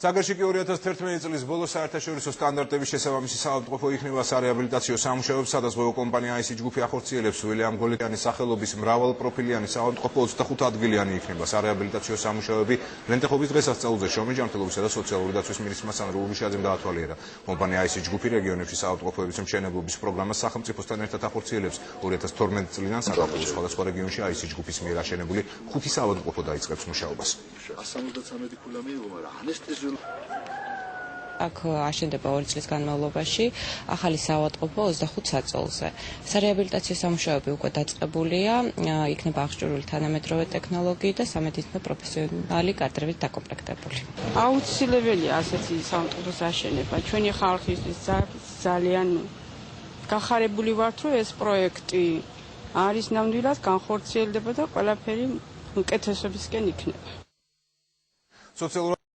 Საგარეშე კი 2011 წლის ბოლოს საერთაშორისო სტანდარტების შესაბამისი საავადმყოფო იქნება სარეაბილიტაციო სამუშაოებს, სადაც ბოლო კომპანია IC ჯგუფი ახორციელებს უილიამ გოლეტიანის სახელობის მრავალპროფილიანი საავადმყოფო 25 ადგილიანი იქნება სარეაბილიტაციო სამუშაოები ლენტეხობის დღესასწაულზე შრომის ჯანმრთელობისა და სოციალური დაცვის მინისტრმა სანდრო ურუშაძემ დაათვალიერა. კომპანია IC ჯგუფი რეგიონებში საავადმყოფოების მშენებლობის პროგრამას სახელმწიფოსთან ერთად ახორციელებს. 2012 წლიდან საქართველოს სხვადასხვა რეგიონში IC ჯგუფის მიერ აშენებული 5 საავადმყოფო დაიწყებს მუშაობას. აქ აშენდება 2 წლის განმავლობაში ახალი საავადმყოფო 25 საწოლზე. სარეაბილიტაციო სამუშაოები უკვე დაწყებულია, იქნება აღჭურვილი თანამედროვე ტექნოლოგიით და სამედიცინო პროფესიონალი კადრებით დაკომპლექტებული. აუცილებელია ასეთი საავადმყოფოს აშენება. ჩვენი ხალხისთვის ძალიან გახარებული ვართ, რომ ეს პროექტი არის ნამდვილად განხორციელდება და ყველაფერი უკეთესობისკენ იქნება.